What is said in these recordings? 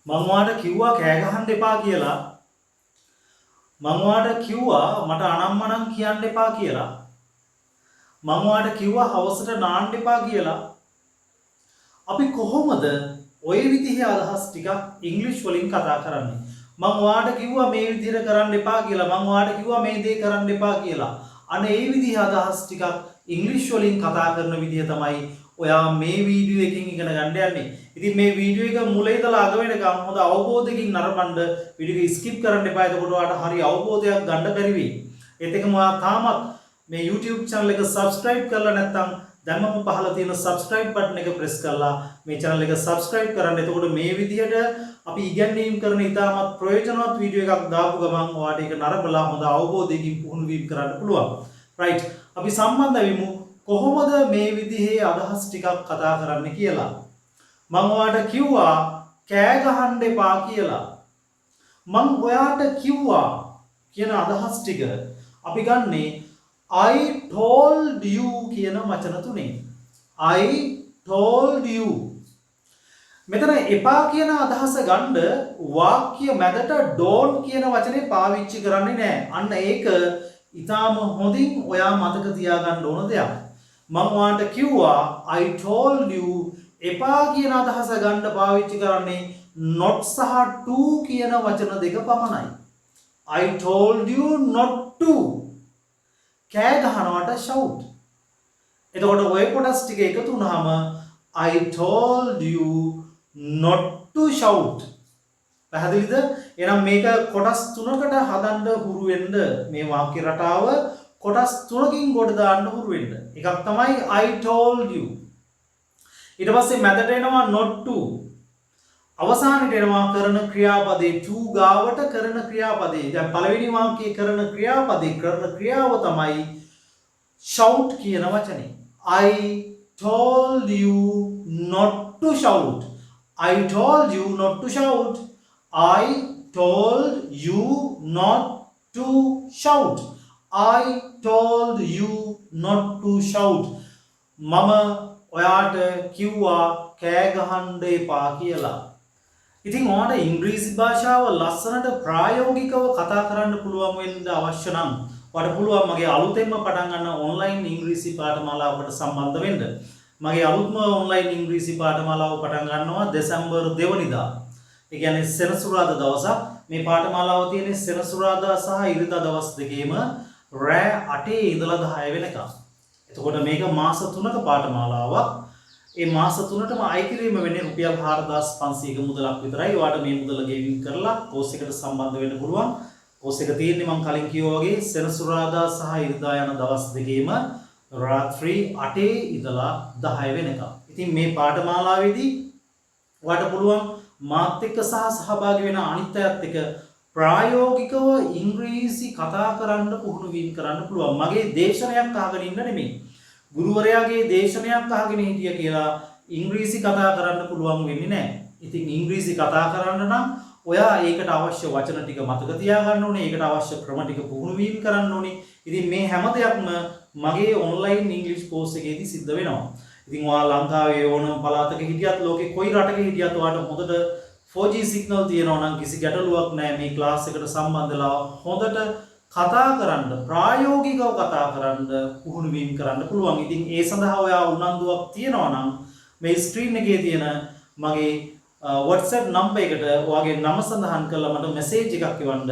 මම ඔයාලට කිව්වා කෑ ගහන්න එපා කියලා. මම ඔයාලට කිව්වා මට අනම්මනම් කියන්න එපා කියලා. මම ඔයාලට කිව්වා හවසට නාන්න එපා කියලා. අපි කොහොමද ওই විදිහේ අදහස් ටිකක් ඉංග්‍රීසි වලින් කතා කරන්නේ? මම ඔයාලට කිව්වා මේ විදිහට කරන්න එපා කියලා. මම ඔයාලට කිව්වා මේ දේ කරන්න එපා කියලා. අනේ ඒ විදිහේ අදහස් ටිකක් ඉංග්‍රීසි වලින් කතා කරන විදිහ තමයි ඔයා මේ වීඩියෝ එකකින් ඉගෙන ගන්න යන්නේ. ඉතින් මේ වීඩියෝ එක මුල ඉඳලා අග වෙනකම් හොඳ අවබෝධයකින් නරඹන්න වීඩියෝ එක ස්කිප් කරන්න එපා. එතකොට ඔයාලට හරි අවබෝධයක් ගන්න බැරි වෙයි. ඒත් එකම ඔයා තාමත් මේ YouTube channel එක subscribe කරලා නැත්නම් දැන් මම පහලා තියෙන subscribe button එක press කරලා මේ channel එක subscribe කරන්න. එතකොට මේ විදිහට අපි ඉගෙනීම් කරන ඉතාමත් ප්‍රයෝජනවත් වීඩියෝ එකක් දාපු ගමන් ඔයාලට ඒක නරඹලා හොඳ අවබෝධයකින් පුහුණු වීම කරන්න පුළුවන්. right. අපි සම්බන්ධ වෙමු කොහොමද මේ විදිහේ අදහස් ටිකක් කතා කරන්න කියලා. මම ඔයාලට කිව්වා කෑ ගහන්න එපා කියලා. මම ඔයාලට කිව්වා කියන අදහස් ටික අපි ගන්නේ I told you කියන වචන තුනේ. I told you. මෙතන එපා කියන අදහස ගන්න වාක්‍ය මැදට don't කියන වචනේ පාවිච්චි කරන්නේ නැහැ. අන්න ඒක ඊටාම හොඳින් ඔයා මතක තියාගන්න ඕන දෙයක්. මම ඔයාලට කිව්වා I told you එපා කියන අදහස ගන්න පාවිච්චි කරන්නේ not සහ to කියන වචන දෙක පමණයි. I told you not to. කෑ ගහනවට shout. එතකොට ඔය කොටස් ටික එකතු වුනහම I told you not to shout. පැහැදිලිද? එහෙනම් මේක කොටස් තුනකට හදන්න හුරු වෙන්න මේ වාක්‍ය රටාව කොටස් තුනකින් ගොඩ දාන්න හුරු වෙන්න. එකක් තමයි I told you. ඊට පස්සේ මැදට එනවා not to. අවසානයේ එනවා කරන ක්‍රියාපදේ to ගාවට කරන ක්‍රියාපදේ. දැන් පළවෙනි වාක්‍යයේ කරන ක්‍රියාපදේ කරන ක්‍රියාව තමයි shout කියන වචනේ. I told you not to shout. I told you not to shout. I told you not to shout. I told you not to shout. මම ඔයාට කිව්වා කෑ ගහන්න එපා කියලා. ඉතින් ඔයාලට ඉංග්‍රීසි භාෂාව ලස්සනට ප්‍රායෝගිකව කතා කරන්න පුළුවන් වෙන්න අවශ්‍ය නම් ඔයාලට පුළුවන් මගේ අලුතෙන්ම පටන් ගන්න ඔන්ලයින් ඉංග්‍රීසි පාඨමාලාවකට සම්බන්ධ වෙන්න. මගේ අලුත්ම ඔන්ලයින් ඉංග්‍රීසි පාඨමාලාව පටන් ගන්නවා දෙසැම්බර් 2 වෙනිදා. ඒ කියන්නේ සෙනසුරාදා දවසක්. මේ පාඨමාලාව තියෙන්නේ සෙනසුරාදා සහ ඉරිදා දවස් දෙකේම රෑ 8 ඉඳලා 10 වෙනකම්. එතකොට මේක මාස 3ක පාඨමාලාවක්. ඒ මාස 3ටම අය කිරීම වෙන්නේ රුපියල් 4500ක මුදලක් විතරයි. ඔයාලට මේ මුදල ගෙවින් කරලා කෝස් එකට සම්බන්ධ වෙන්න පුළුවන්. කෝස් එක තියෙන්නේ මම කලින් කිව්වා වගේ සෙනසුරාදා සහ ඉරිදා යන දවස් දෙකේම රාත්‍රී 8 ඉඳලා 10 වෙනකම්. ඉතින් මේ පාඨමාලාවේදී ඔයාලට පුළුවන් මාත් එක්ක සහ සහභාගී වෙන අනිත් අයත් එක්ක ප්‍රායෝගිකව ඉංග්‍රීසි කතා කරන්න පුහුණු වීම කරන්න පුළුවන්. මගේ දේශනයක් අහගෙන ඉන්න නෙමෙයි. ගුරුවරයාගේ දේශනයක් අහගෙන හිටිය කියලා ඉංග්‍රීසි කතා කරන්න පුළුවන් වෙන්නේ නැහැ. ඉතින් ඉංග්‍රීසි කතා කරන්න නම් ඔයා ඒකට අවශ්‍ය වචන ටික මතක තියාගන්න ඕනේ. ඒකට අවශ්‍ය ක්‍රම ටික පුහුණු වීම කරන්න ඕනේ. ඉතින් මේ හැම දෙයක්ම මගේ ඔන්ලයින් ඉංග්‍රීසි කෝස් එකේදී සිද්ධ වෙනවා. ඉතින් ඔයා ලංකාවේ ඕනම පළාතක හිටියත් ලෝකේ කොයි රටක හිටියත් ඔයාට හොඳට 4G සිග්නල් තියෙනවා නම් කිසි ගැටලුවක් නැහැ. මේ ක්ලාස් එකට සම්බන්ධ වෙලා හොඳට කතා කරන්න ප්‍රායෝගිකව කතා කරන්න පුහුණු වීම කරන්න පුළුවන්. ඉතින් ඒ සඳහා ඔයා උනන්දුවක් තියනවා නම් මේ ස්ක්‍රීන් එකේ තියෙන මගේ WhatsApp නම්බර් එකට ඔයාගේ නම සඳහන් කරලා මට මැසේජ් එකක් එවන්න.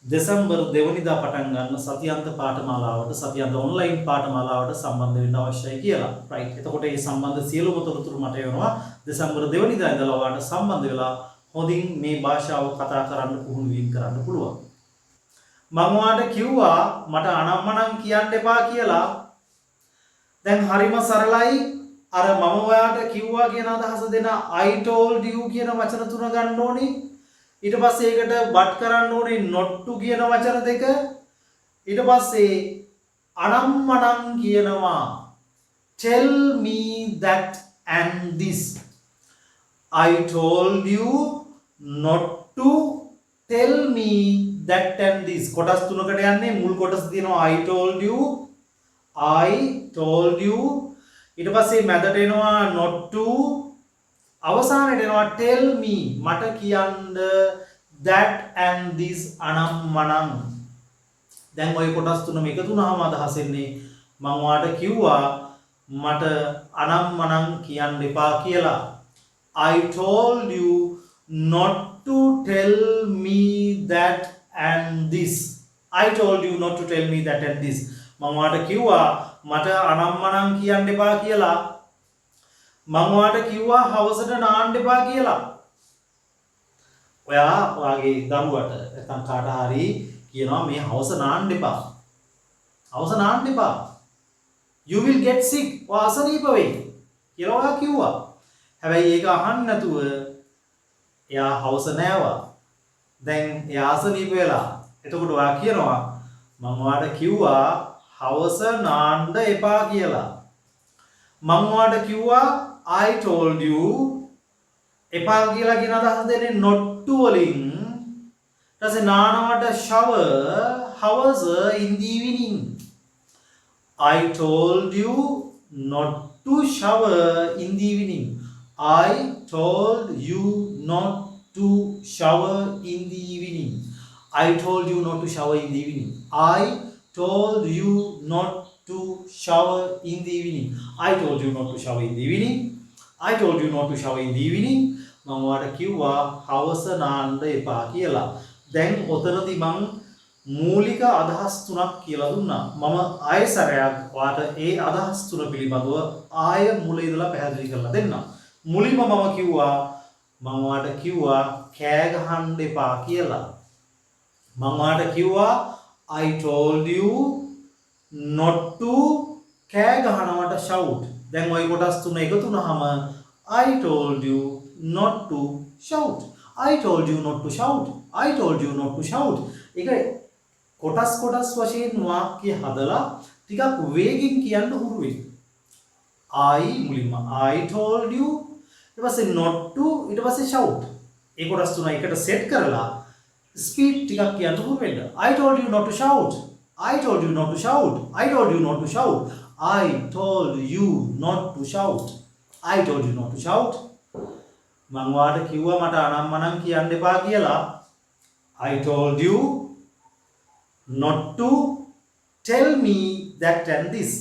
දෙසැම්බර් 2 වෙනිදා පටන් ගන්න සතියන්ත පාඨමාලාවට සතියන්ත ඔන්ලයින් පාඨමාලාවට සම්බන්ධ වෙන්න අවශ්‍යයි කියලා. right. එතකොට මේ සම්බන්ධ සියලුම තොරතුරු මට එවනවා. දෙසැම්බර් 2 වෙනිදා ඉඳලා ඔයාලට සම්බන්ධ වෙලා හොඳින් මේ භාෂාව කතා කරන්න පුහුණු වීම කරන්න පුළුවන්. මම ඔයාලට කිව්වා මට අනම්මනම් කියන්න එපා කියලා. දැන් හරිම සරලයි. අර මම ඔයාලට කිව්වා කියන අදහස දෙන I told you කියන වචන තුන ගන්න ඕනේ. ඊට පස්සේ ඒකට but කරන්න ඕනේ not to කියන වචන දෙක. ඊට පස්සේ අනම්මනම් කියනවා tell me that and this. I told you not to tell me that and this. කොටස් තුනකට යන්නේ. මුල් කොටස තියෙනවා I told you ඊට පස්සේ මැදට එනවා not to අවසානයේ එනවා tell me මට කියන්න that and this අනම්මනම්. දැන් ওই කොටස් තුනම එකතු වුණාම අදහස් එන්නේ මම ඔයාලට කිව්වා මට අනම්මනම් කියන්න එපා කියලා. I told you not to tell me that and this. I told you not to tell me that and this. මම ඔයාලට කිව්වා මට අනම්මනම් කියන්න එපා කියලා. මම ඔයාලට කිව්වා හවසට නාන්න එපා කියලා. ඔයා ඔයාගේ දරුවට නැත්නම් කාට හරි කියනවා මේ හවස නාන්න එපා. හවස නාන්න එපා. You will get sick. ඔයා අසනීප වෙයි කියලා ඔයා කිව්වා. හැබැයි ඒක අහන්න නැතුව එයා හවස නෑවා. දැන් එයා අසනීප වෙලා. එතකොට ඔයා කියනවා මම ඔයාලට කිව්වා හවස නාන්න එපා කියලා. මම ඔයාලට කිව්වා I told you එපා කියලා කියන අදහස දෙන්නේ not to වලින්. ඊට පස්සේ නානවට shower hours in the evening. I told you not to shower in the evening. I told you not to shower in the evening. I told you not to shower in the evening. I told you not to shower in the evening. I told you not to shower in the evening. I told you not to shower in the evening. මම ඔයාලට කිව්වා හවස නාන්න එපා කියලා. දැන් ඔතනදී මම මූලික අදහස් තුනක් කියලා දුන්නා. මම ආයසරයක් ඔයාලට ඒ අදහස් තුන පිළිබඳව ආය මුල ඉඳලා පැහැදිලි කරලා දෙන්නම්. මුලින්ම මම කිව්වා මම ඔයාලට කිව්වා කෑ ගහන්න එපා කියලා. මම ඔයාලට කිව්වා I told you not to කෑ ගහනවට shout. දැන් ওই කොටස් තුන එකතු වුනහම I told you not to shout. I told you not to shout. I told you not to shout. ඒක කොටස් වශයෙන් වාක්‍ය හදලා ටිකක් වේගෙන් කියන්න හුරු වෙන්න. I මුලින්ම I told you ඊට පස්සේ not to ඊට පස්සේ shout. ඒ කොටස් තුන එකට සෙට් කරලා ස්පීඩ් ටිකක් කියන්න හුරු වෙන්න. I told you not to shout. I told you not to shout. I told you not to shout. I told you not to shout. I told you not to shout. මම ඔයාලට කිව්වා මට අනම්මනම් කියන්න එපා කියලා. I told you not to tell me that and this.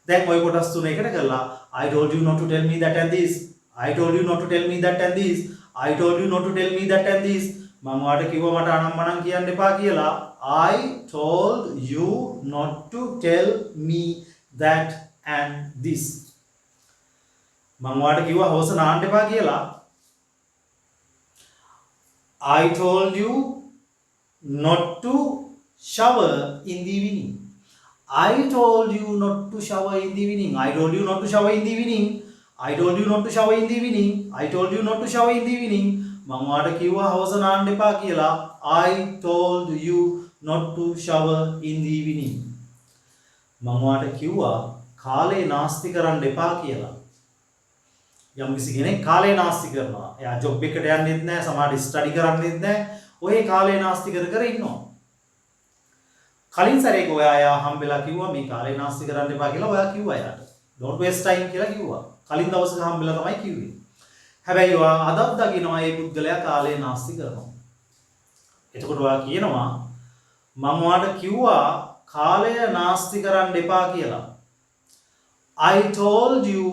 දැන් ওই කොටස් තුන එකට කරලා I told you not to tell me that and this. I told you not to tell me that and this. I told you not to tell me that and this. මම ඔයාලට කිව්වා මට අනම්මනම් කියන්න එපා කියලා. I told you not to tell me that and this. මම ඔයාලට කිව්වා හවස නාන්න එපා කියලා. I told you not to shower in the evening. I told you not to shower in the evening. I told you not to shower in the evening. I told you not to shower in the evening. I told you not to shower in the evening. මම ඔයාලට කිව්වා හවස නාන්න එපා කියලා. I told you not to shower in the evening. මම ඔයාලට කිව්වා කාලේ නාස්ති කරන්න එපා කියලා. යම් කිසි කෙනෙක් කාලේ නාස්ති කරනවා. එයා ජොබ් එකට යන්නෙත් නැහැ, සමහර ස්ටඩි කරන්නෙත් නැහැ. ඔය කාලේ නාස්ති කර ඉන්නවා. කලින් සැරේක ඔයා එයා හම්බෙලා කිව්වා මේ කාලේ නාස්ති කරන්න එපා කියලා ඔයා කිව්වා එයාට. don't waste time කියලා කිව්වා. කලින් දවසක හම්බෙලා තමයි කිව්වේ. හැබැයි ඔයා අදත් දකින්නවා මේ පුද්ගලයා කාලේ නාස්ති කරනවා. එතකොට ඔයා කියනවා මම ඔයාට කිව්වා කාලය නාස්ති කරන්න එපා කියලා. I told you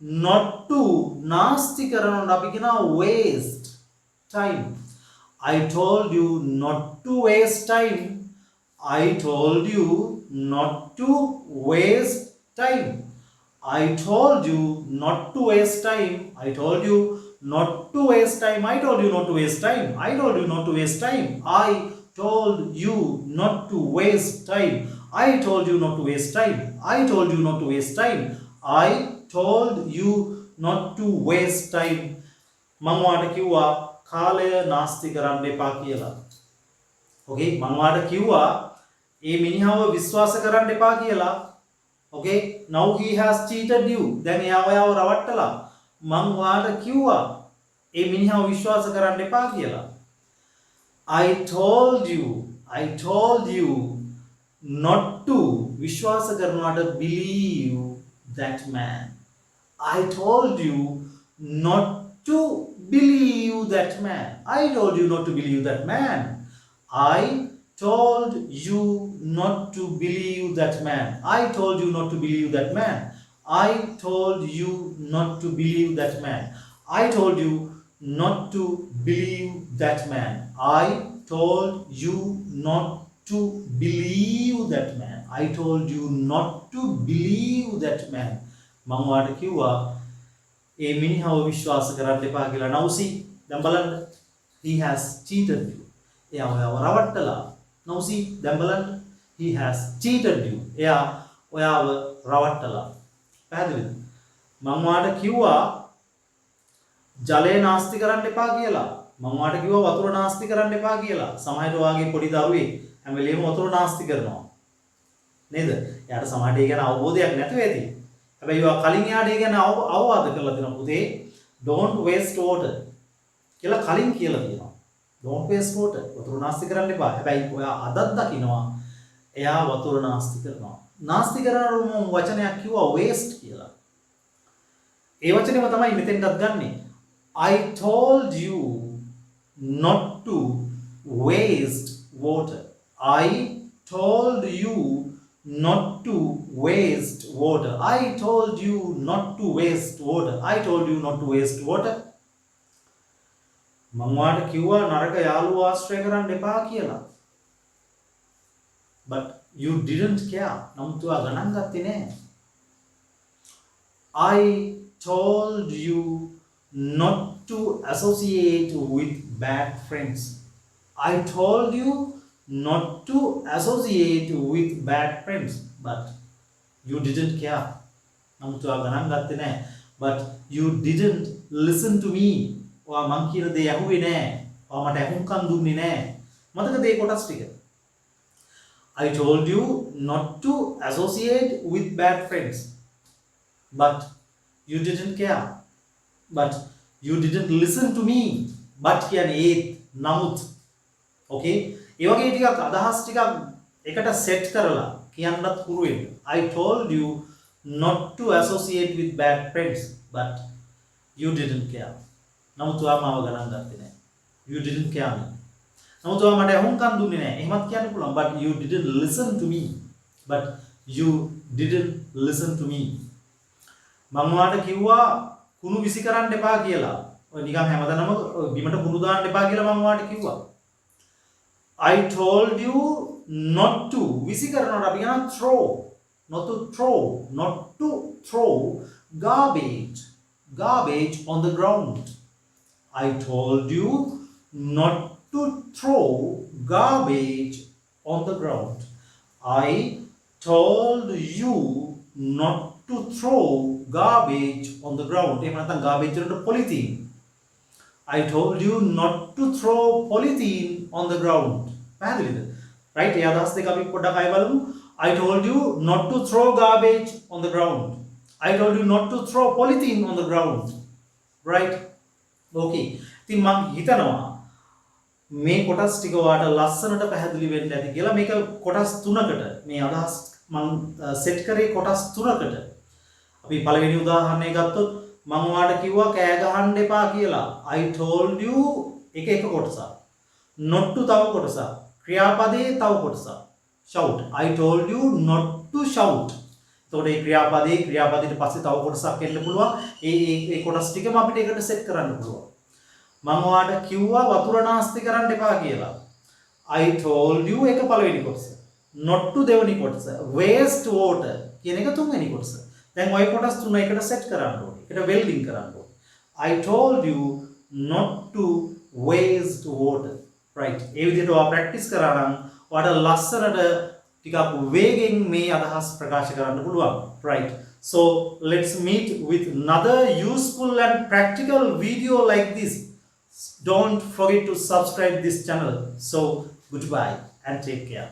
not to නාස්ති කරනවට අපි කියනවා waste time. I told you not to waste time. I told you not to waste time. I told you not to waste time. I told you not to waste time. I told you not to waste time. I told you not to waste time. I told you not to waste time. I told you not to waste time. I told you not to waste time. I told you not to waste time. මම ඔයාලට කිව්වා කාලය නාස්ති කරන්න එපා කියලා. Okay මම ඔයාලට කිව්වා ඒ මිනිහව විශ්වාස කරන්න එපා කියලා. Okay now he has cheated you. දැන් එයා ඔයාව රවට්ටලා. මම ඔයාලට කිව්වා ඒ මිනිහව විශ්වාස කරන්න එපා කියලා. I told you not to විශ්වාස කරනවට believe that man. I told you not to believe that man. I told you not to believe that man. I told you not to believe that man. I told you not to believe that man. I told you not to believe that man. I told you not to believe that man. I told you not to believe that man. I told you not to believe that man. මම ඔයාලට කිව්වා ඒ මිනිහව විශ්වාස කරන්න එපා කියලා. Now see, දැන් බලන්න. He has cheated you. එයා ඔයාව රවට්ටලා. Now see, දැන් බලන්න. He has cheated you. එයා ඔයාව රවට්ටලා. පැහැදිලිද? මම ඔයාලට කිව්වා ජලය නාස්ති කරන්න එපා කියලා. මම ඔයාලට කිව්වා වතුර නාස්ති කරන්න එපා කියලා. සමහරවිට ඔයාගේ පොඩි දරුවෙක් හැම වෙලේම වතුර නාස්ති කරනවා. නේද? එයාට සමහරට ඒ ගැන අවබෝධයක් නැතුව ඇති. හැබැයි ඔයා කලින් එයාට ඒ ගැන අවවාද කරලා දෙනවා. පුතේ don't waste water කියලා කලින් කියලා තියෙනවා. don't waste water. වතුර නාස්ති කරන්න එපා. හැබැයි ඔයා අදත් දකිනවා එයා වතුර නාස්ති කරනවා. නාස්ති කරන වචනයක් කිව්වා waste කියලා. ඒ වචනේම තමයි මෙතෙන්ටත් ගන්නෙ. I told you not to waste water. I told you not to waste water. I told you not to waste water. I told you not to waste water. මම ඔයාලට කිව්වා නරක යාළුවෝ ආශ්‍රය කරන්න එපා කියලා. But you didn't care. නමුත් ඔයා ගණන් ගත්තේ නැහැ. I told you not to associate with bad friends. I told you not to associate with bad friends, but you didn't care. නමුත් ඔයා ගණන් ගත්තේ නැහැ. But you didn't listen to me. ඔයා මං කියන දේ ඇහුවේ නැහැ. ඔයා මට ඇහුම්කන් දුන්නේ නැහැ. මතකද ඒ කොටස් ටික? I told you not to associate with bad friends, but you didn't care. But you didn't listen to me. But කියන්නේ ඒත් නමුත්. Okay? ඒ වගේ ටිකක් අදහස් ටිකක් එකට සෙට් කරලා කියන්නත් පුරු වෙන්න. I told you not to associate with bad friends, but you didn't care. නමුත් ඔයා මාව ගණන් ගත්තේ නැහැ. You didn't care me. නමුත් ඔයා මට අහුම්කන් දුන්නේ නැහැ. එහෙමත් කියන්න පුළුවන්. But you didn't listen to me. But you didn't listen to me. මම ඔයාලට කිව්වා කුණු විසි කරන්න එපා කියලා. ඔය නිකන් හැමදාම බිමට කුණු දාන්න එපා කියලා මම ඔයාලට කිව්වා. I told you not to විසි කරනකොට අපි කියන throw. Not to throw garbage on the ground. I told you not to throw garbage on the ground. I told you not to throw garbage on the ground. එහෙම නැත්නම් garbage වලට polythene. I told you not to throw polythene on the ground. පැහැදිලිද? right? ඒ අදහස් දෙක අපි පොඩ්ඩක් අය බලමු. I told you not to throw garbage on the ground. I told you not to throw polythene on the ground. right? okay. ඉතින් මම හිතනවා මේ කොටස් ටික ඔයාලට ලස්සනට පැහැදිලි වෙන්න ඇති කියලා. මේක කොටස් තුනකට මේ අදහස් මම සෙට් කරේ කොටස් තුනකට. අපි පළවෙනි උදාහරණය ගත්තොත් මම ඔයාලට කිව්වා කෑ ගහන්න එපා කියලා. I told you එක කොටසක්. not to තව කොටසක්. ක්‍රියාපදයේ තව කොටසක්. shout. I told you not to shout. එතකොට මේ ක්‍රියාපදයට පස්සේ තව කොටසක් එන්න පුළුවන්. ඒ කොටස් ටිකම අපිට එකට සෙට් කරන්න පුළුවන්. මම ඔයාලට කිව්වා වතුර නාස්ති කරන්න එපා කියලා. I told you එක පළවෙනි කොටස. not to දෙවෙනි කොටස. waste water කියන එක තුන්වෙනි කොටස. දැන් ওই කොටස් තුන එකට සෙට් කරන්න ඕනේ. ඒකට වෙල්ඩින් කරන්න ඕනේ. I told you not to waste water. right? ඒ විදිහට ඔයා ප්‍රැක්ටිස් කරා නම් ඔයාලට ලස්සනට ටිකක් වේගෙන් මේ අදහස් ප්‍රකාශ කරන්න පුළුවන්. right? so let's meet with another useful and practical video like this. Don't forget to subscribe this channel. So goodbye and take care.